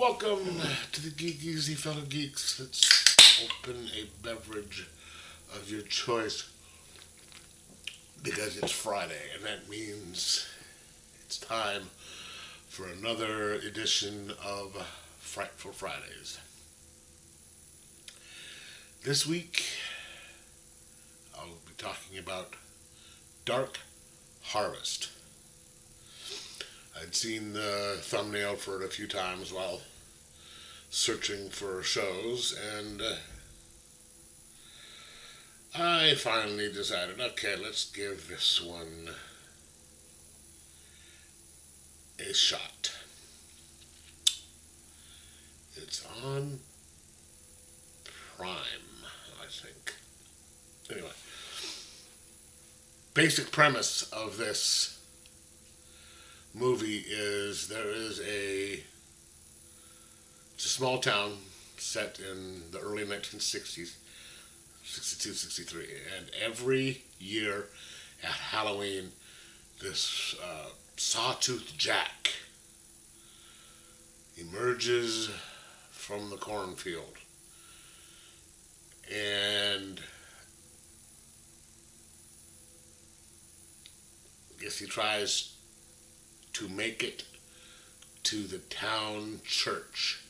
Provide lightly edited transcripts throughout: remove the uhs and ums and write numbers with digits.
Welcome to the Geek Easy, fellow geeks. Let's open a beverage of your choice because it's Friday, and that means it's time for another edition of Frightful Fridays. This week, I'll be talking about Dark Harvest. I'd seen the thumbnail for it a few times while searching for shows, and I finally decided, okay, let's give this one a shot. It's on Prime, I think. Anyway, basic premise of this movie is it's a small town set in the early 1960s, 62, 63, and every year at Halloween, this Sawtooth Jack emerges from the cornfield, and I guess he tries to make it to the town church.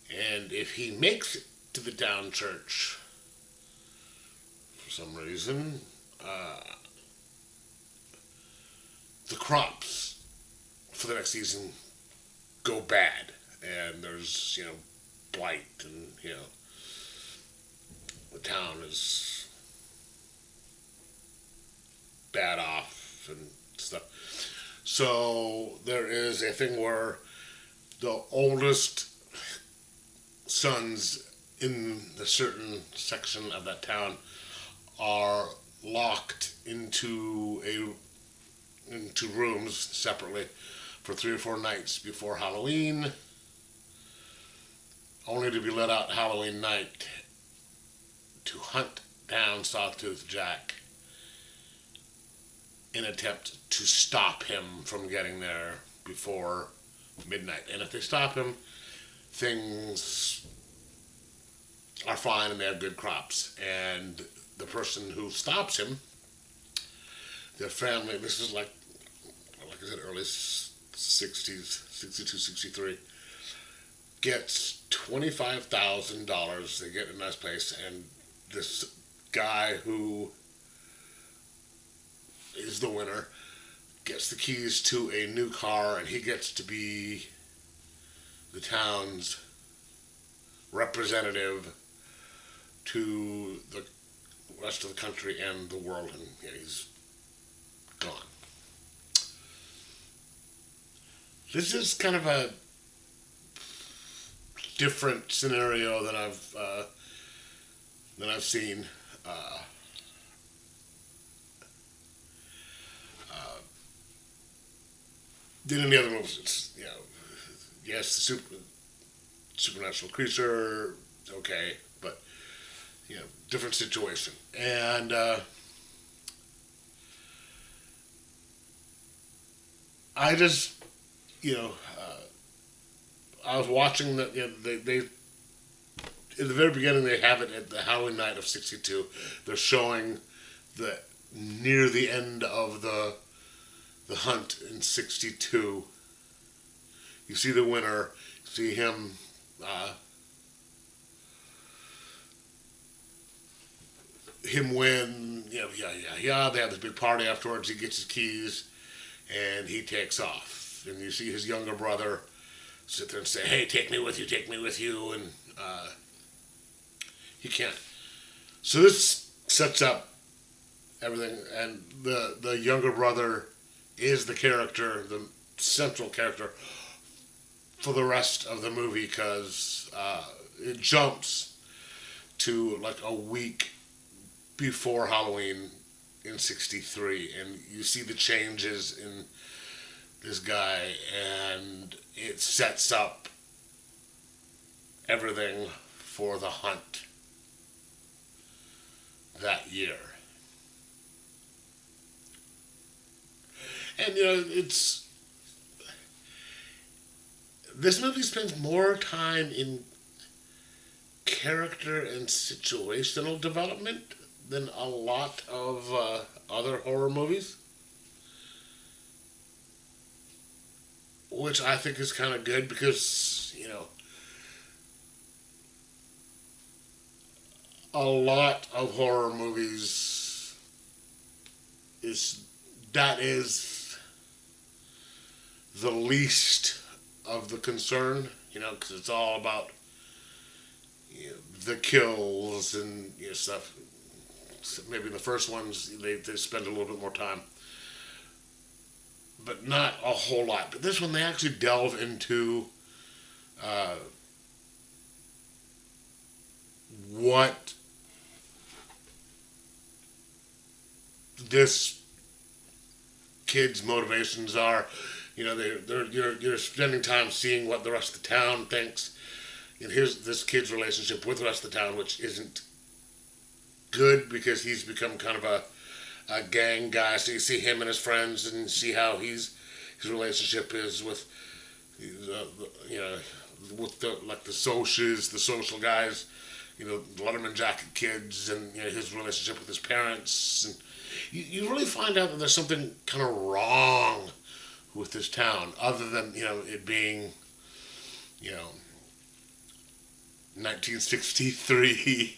And if he makes it to the town church, for some reason, the crops for the next season go bad. And there's, blight, and, the town is bad off and stuff. So there is a thing where the oldest sons in the certain section of that town are locked into rooms separately for 3 or 4 nights before Halloween, only to be let out Halloween night to hunt down Sawtooth Jack in an attempt to stop him from getting there before midnight. And if they stop him, things are fine and they have good crops. And the person who stops him, their family, this is like I said, early 60s, 62, 63, gets $25,000. They get in a nice place, and this guy who is the winner gets the keys to a new car, and he gets to be the town's representative to the rest of the country and the world, and he's gone. This is kind of a different scenario than I've seen. Than any other movies. It's, yes, the supernatural creature, okay, but, different situation. And, I just, I was watching they in the very beginning, they have it at the Halloween night of 62. They're showing near the end of the hunt in 62, you see the winner, see him win, they have this big party afterwards, he gets his keys, and he takes off. And you see his younger brother sit there and say, hey, take me with you, and he can't. So this sets up everything, and the younger brother is the character, the central character for the rest of the movie, because it jumps to like a week before Halloween in 63, and you see the changes in this guy, and it sets up everything for the hunt that year. And it's this movie spends more time in character and situational development than a lot of other horror movies, which I think is kind of good because, a lot of horror movies is the least of the concern, because it's all about the kills and stuff. So maybe in the first ones they spend a little bit more time, but not a whole lot. But this one they actually delve into uh, what this kid's motivations are. You're spending time seeing what the rest of the town thinks. And here's this kid's relationship with the rest of the town, which isn't good because he's become kind of a gang guy. So you see him and his friends, and see how his relationship is with with the socials, the social guys, Letterman jacket kids, and his relationship with his parents, and you really find out that there's something kind of wrong with this town, other than it being 1963.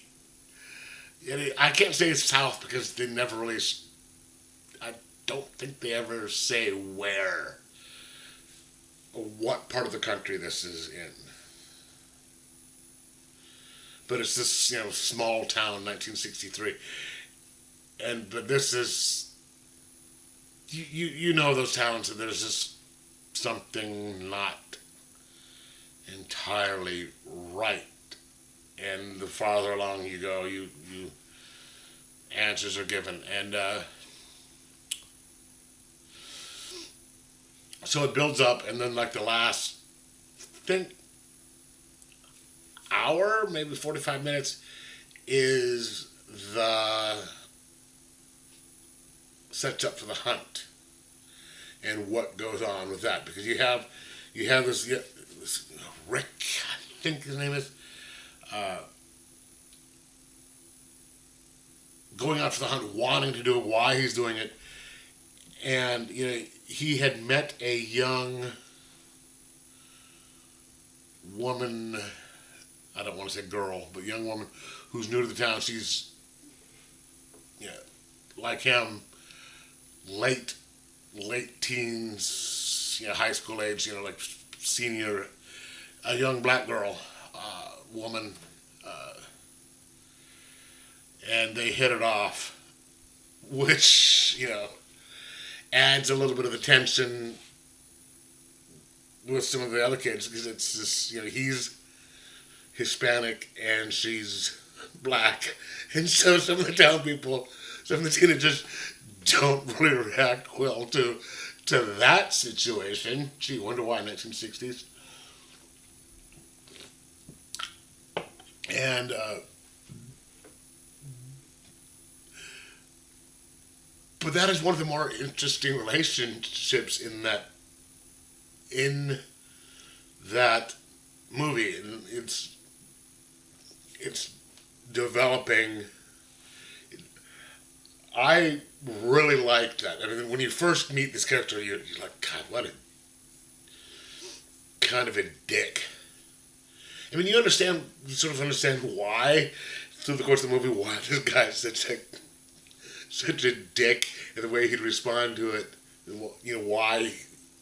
I can't say it's South because they never really. I don't think they ever say where or what part of the country this is in. But it's this small town, 1963, but this is you know those towns, and there's just something not entirely right. And the farther along you go, you answers are given, and so it builds up, and then like the last, I think, hour, maybe 45 minutes, is the sets up for the hunt and what goes on with that, because you have this Rick, I think his name is, going out for the hunt, wanting to do it, why he's doing it, and he had met a young woman. I don't want to say girl, but young woman who's new to the town. She's like him, late teens, high school age, like senior, a young black girl, woman, and they hit it off, which adds a little bit of the tension with some of the other kids, because it's just he's Hispanic and she's black, and so some of the town people, some of the teenagers don't really react well to that situation. Gee, wonder why, 1960s. And but that is one of the more interesting relationships in that movie, and it's developing. I really liked that. I mean, when you first meet this character, you're like, God, what a kind of a dick. I mean, you sort of understand why, through the course of the movie, why this guy is such a dick, and the way he'd respond to it, and why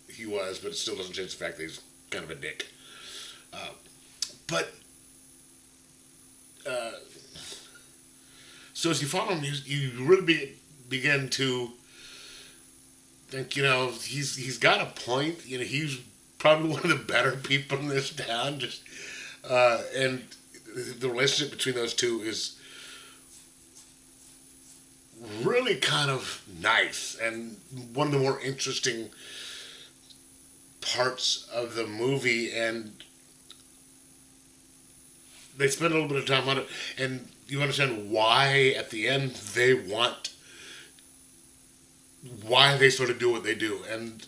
he was, but it still doesn't change the fact that he's kind of a dick. But so as you follow him, you really begin to think, he's got a point. He's probably one of the better people in this town. And the relationship between those two is really kind of nice, and one of the more interesting parts of the movie, and they spend a little bit of time on it, and you understand why at the end why they sort of do what they do. And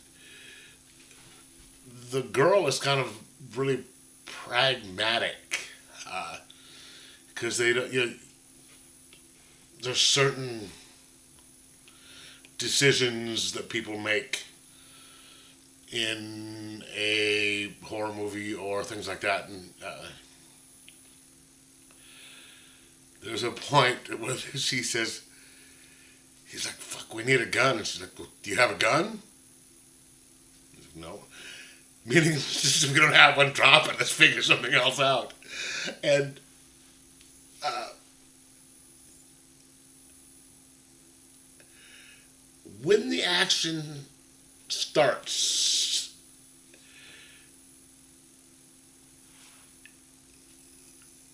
the girl is kind of really pragmatic because they don't. There's certain decisions that people make in a horror movie or things like that, and there's a point where she says, he's like, "Fuck, we need a gun," and she's like, well, "Do you have a gun?" He's like, "No." Meaning, if we don't have one, drop it. Let's figure something else out. And when the action starts,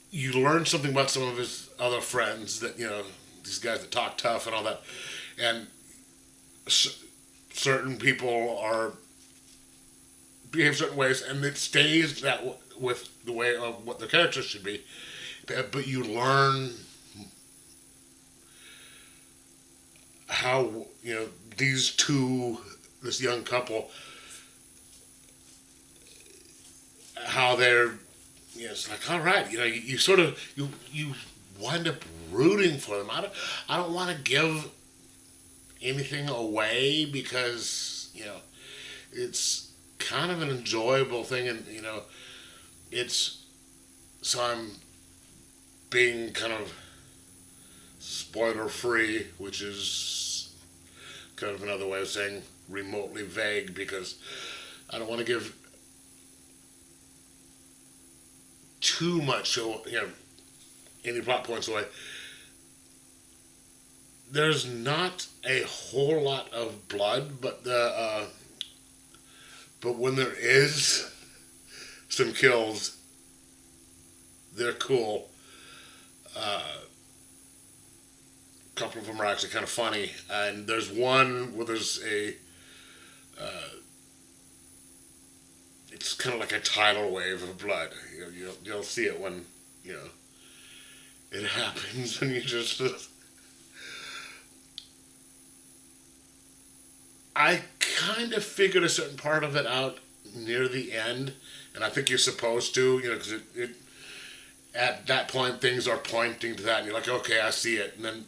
you learn something about some of his other friends that, these guys that talk tough and all that. And certain people behave certain ways, and it stays with the way of what the characters should be. But you learn how this young couple, how they're, it's like, all right, you sort of you wind up rooting for them. I don't want to give anything away because it's kind of an enjoyable thing, and it's so I'm being kind of spoiler free, which is kind of another way of saying remotely vague, because I don't want to give too much, any plot points away. There's not a whole lot of blood, but but when there is some kills, they're cool. A couple of them are actually kind of funny, and there's one where there's it's kind of like a tidal wave of blood. You'll see it when it happens, and you just. I kind of figured a certain part of it out near the end, and I think you're supposed to, because it at that point things are pointing to that, and you're like, okay, I see it, and then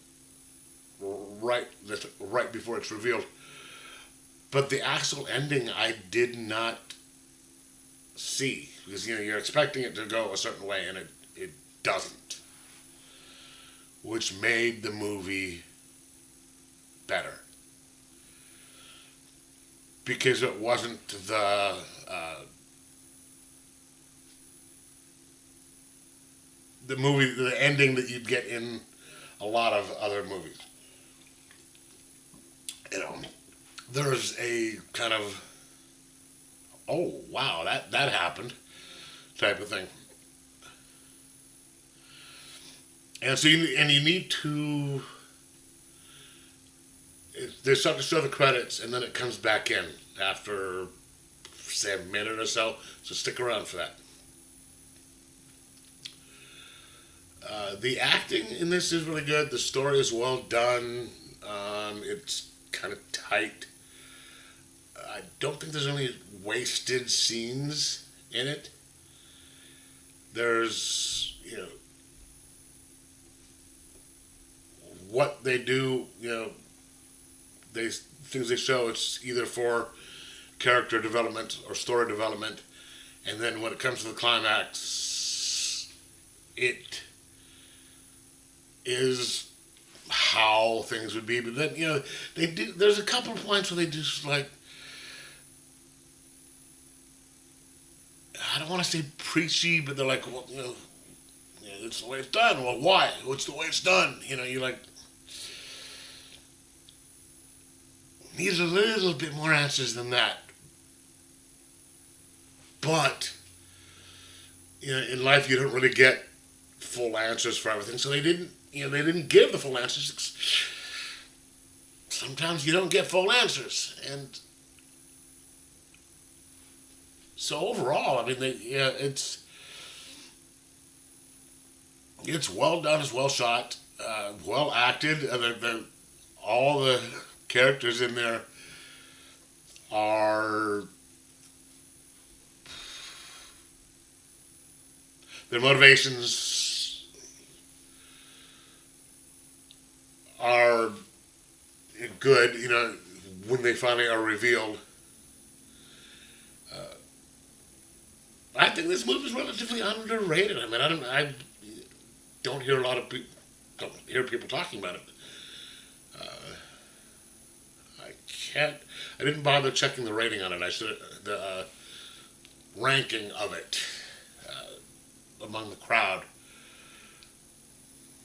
right before it's revealed. But the actual ending, I did not see, because you're expecting it to go a certain way, and it doesn't, which made the movie better. Because it wasn't the ending that you'd get in a lot of other movies. There's a kind of, oh wow, that happened type of thing. And so you need to. They start to show the credits, and then it comes back in after, say, a minute or so. So stick around for that. The acting in this is really good. The story is well done. It's kind of tight. I don't think there's any wasted scenes in it. There's, what they do, things they show, it's either for character development or story development, and then when it comes to the climax, it is how things would be. But then they do. There's a couple of points where they just like, I don't want to say preachy, but they're like, well, it's the way it's done. Well, why? What's the way it's done? You're like, needs a little bit more answers than that. But in life, you don't really get full answers for everything. So they didn't give the full answers. Sometimes you don't get full answers, and so overall, I mean, it's well done, it's well shot, well acted, and all the characters in there are their motivations are good, when they finally are revealed. I think this movie is relatively underrated. I mean, I don't hear a lot of people, don't hear people talking about it. I can't. I didn't bother checking the rating on it. I should the ranking of it among the crowd.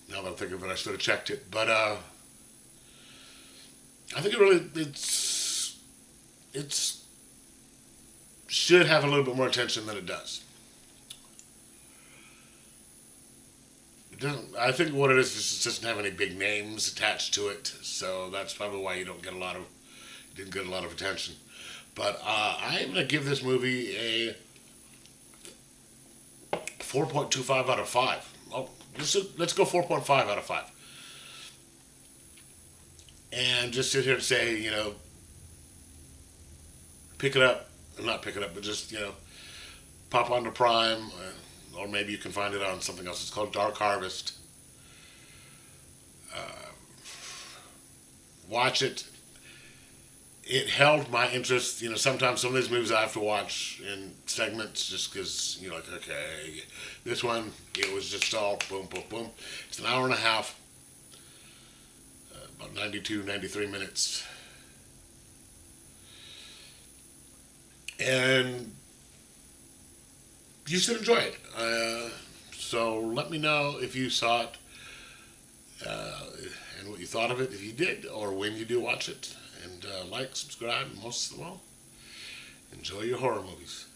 Now that I'm thinking of it, I should have checked it. But I think it's should have a little bit more attention than it does. It doesn't. I think what it is it doesn't have any big names attached to it, so that's probably why you didn't get a lot of attention. But I'm gonna give this movie a 4.25 out of 5. Oh, let's go 4.5 out of 5. And just sit here and say, pick it up, not pick it up, but just, pop onto Prime, or maybe you can find it on something else. It's called Dark Harvest. Watch it. It held my interest. Sometimes some of these movies I have to watch in segments just because, like, okay, this one, it was just all boom, boom, boom. It's an hour and a half, about 92, 93 minutes. And you should enjoy it. So let me know if you saw it and what you thought of it, if you did, or when you do watch it. And like, subscribe, and most of all, enjoy your horror movies.